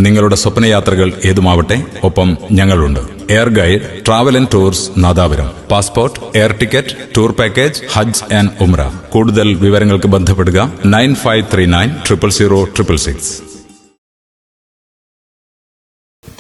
നിങ്ങളുടെ സ്വപ്നയാത്രകൾ ഏതുമാവട്ടെ, ഒപ്പം ഞങ്ങളുണ്ട്. Air guide, travel and tours Nadapuram. Passport, air ticket, tour package, Hajj and Umrah. കൂടുതൽ വിവരങ്ങൾക്ക് ബന്ധപ്പെടുക 9539000666.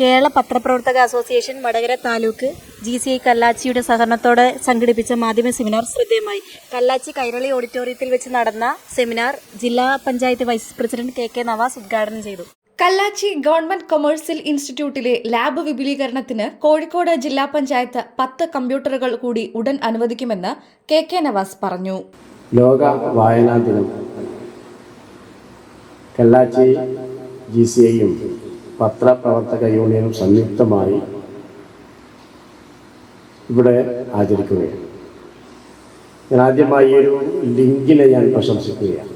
കേരള പത്രപ്രവർത്തക അസോസിയേഷൻ വടകര താലൂക്ക് GCI കല്ലാച്ചിയുടെ സഹകരണത്തോടെ സംഘടിപ്പിച്ച മാധ്യമ സെമിനാർ ശ്രദ്ധേയമായി. കല്ലാച്ചി കൈരളി ഓഡിറ്റോറിയത്തിൽ വെച്ച് നടന്ന സെമിനാർ ജില്ലാ panchayat vice president KK Navas ഉദ്ഘാടനം ചെയ്തു. കല്ലാച്ചി ഗവൺമെന്റ് കൊമേഴ്സ്യൽ ഇൻസ്റ്റിറ്റ്യൂട്ടിലെ ലാബ് വിപുലീകരണത്തിന് കോഴിക്കോട് ജില്ലാ പഞ്ചായത്ത് 10 കമ്പ്യൂട്ടറുകൾ കൂടി ഉടൻ അനുവദിക്കുമെന്ന് KK നവാസ് പറഞ്ഞു. ലോക വായനാ ദിനം കല്ലാച്ചി GCIയും പത്രപ്രവർത്തക യൂണിയനും സംയുക്തമായി ഇവിടെ ആചരിക്കുകയാണ്. ഞാൻ ആദ്യമായി ഒരു ലിങ്കിനെ ഞാൻ പ്രശംസിക്കുകയാണ്.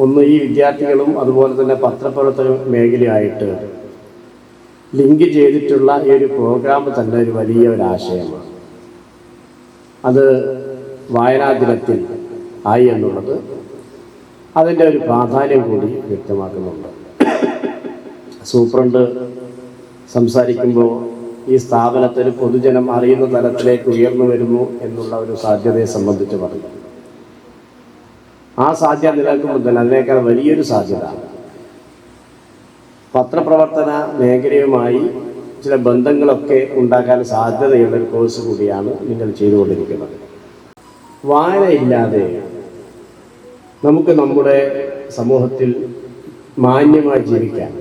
ഒന്ന്, ഈ വിദ്യാർത്ഥികളും അതുപോലെ തന്നെ പത്രപ്രവർത്തക മേഖലയായിട്ട് ലിങ്ക് ചെയ്തിട്ടുള്ള ഈ ഒരു പ്രോഗ്രാം തന്നെ ഒരു വലിയ ഒരാശയമാണ്. അത് വായനാ ദിനത്തിൽ ആയി എന്നുള്ളത് അതിൻ്റെ ഒരു പ്രാധാന്യം കൂടി വ്യക്തമാക്കുന്നുണ്ട്. സൂപ്രണ്ട് സംസാരിക്കുമ്പോൾ ഈ സ്ഥാപനത്തിൽ പൊതുജനം അറിയുന്ന തലത്തിലേക്ക് ഉയർന്നു വരുന്നു എന്നുള്ള ഒരു സാധ്യതയെ സംബന്ധിച്ച് പറഞ്ഞു. ആ സാധ്യത നിലനിൽക്കുമ്പോൾ തന്നെ അതിനേക്കാൾ വലിയൊരു സാധ്യത പത്രപ്രവർത്തന മേഖലയുമായി ചില ബന്ധങ്ങളൊക്കെ ഉണ്ടാക്കാൻ സാധ്യതയുള്ള ഒരു കോഴ്സ് കൂടിയാണ് നിങ്ങൾ ചെയ്തുകൊണ്ടിരിക്കുന്നത്. വായനയില്ലാതെ നമുക്ക് നമ്മുടെ സമൂഹത്തിൽ മാന്യമായി ജീവിക്കാൻ,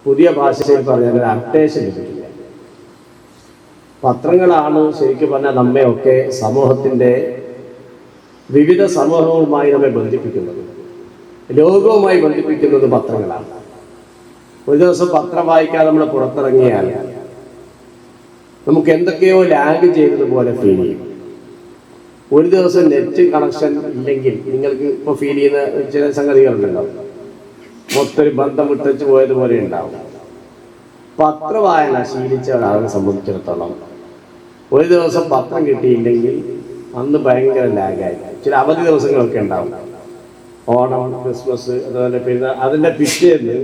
പുതിയ ഭാഷയിൽ പറഞ്ഞാൽ ഒരു അപ്ഡേഷൻ ലഭിക്കില്ല. പത്രങ്ങളാണ് ശരിക്കും പറഞ്ഞാൽ നമ്മയൊക്കെ സമൂഹത്തിൻ്റെ വിവിധ സമൂഹവുമായി നമ്മെ ബന്ധിപ്പിക്കുന്നത്, ലോകവുമായി ബന്ധിപ്പിക്കുന്നത് പത്രങ്ങളാണ്. ഒരു ദിവസം പത്രം വായിക്കാതെ നമ്മൾ പുറത്തിറങ്ങിയാൽ നമുക്ക് എന്തൊക്കെയോ ലാഗ് ചെയ്തതുപോലെ ഫീൽ ചെയ്യും. ഒരു ദിവസം നെറ്റ് കണക്ഷൻ ഇല്ലെങ്കിൽ നിങ്ങൾക്ക് ഇപ്പോൾ ഫീൽ ചെയ്യുന്ന ചില സംഗതികളുണ്ടല്ലോ, മൊത്തം ബന്ധം വിട്ടു പോയതുപോലെ ഉണ്ടാവും. പത്രവായന ശീലിച്ച ഒരാളെ സംബന്ധിച്ചിടത്തോളം ഒരു ദിവസം പത്രം കിട്ടിയില്ലെങ്കിൽ അന്ന് ഭയങ്കര ലാഗായി. ചില അവധി ദിവസങ്ങളൊക്കെ ഉണ്ടാവും, ഓണം, ക്രിസ്മസ്, അതുപോലെ പിന്നെ അതിൻ്റെ പിറ്റേന്ന്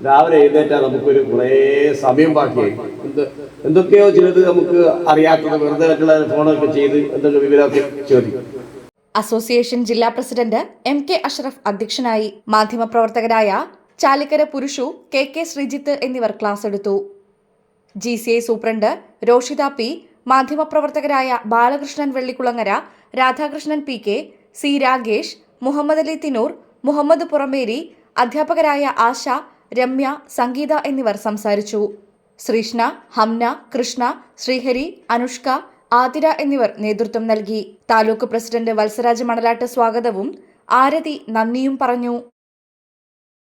രാവിലെ എഴുന്നേറ്റാൽ നമുക്കൊരു കുറേ സമയം ബാക്കിയായി. എന്തൊക്കെയോ ചിലത് നമുക്ക് അറിയാത്തത് വെറുതെ മറ്റുള്ള ഫോണൊക്കെ ചെയ്ത് എന്തൊക്കെ വിവരമൊക്കെ ചോദിക്കും. അസോസിയേഷൻ ജില്ലാ പ്രസിഡന്റ് MK അഷ്റഫ് അധ്യക്ഷനായി. മാധ്യമപ്രവർത്തകരായ ചാലിക്കര പുരുഷു, KK ശ്രീജിത്ത് എന്നിവർ ക്ലാസ് എടുത്തു. GCI സൂപ്രണ്ട് രോഷിത P, മാധ്യമപ്രവർത്തകരായ ബാലകൃഷ്ണൻ വെള്ളിക്കുളങ്ങര, രാധാകൃഷ്ണൻ PK, C രാഗേഷ്, മുഹമ്മദ് അലി തിനൂർ, മുഹമ്മദ് പുറമേരി, അധ്യാപകരായ ആശ, രമ്യ, സംഗീത എന്നിവർ സംസാരിച്ചു. ശ്രീഷ്ണ, ഹംന, കൃഷ്ണ, ശ്രീഹരി, അനുഷ്ക, ആതിര എന്നിവർ നേതൃത്വം നൽകി. താലൂക്ക് പ്രസിഡന്റ് വത്സരാജ് മണലാട്ട് സ്വാഗതവും ആരതി നന്ദിയും പറഞ്ഞു.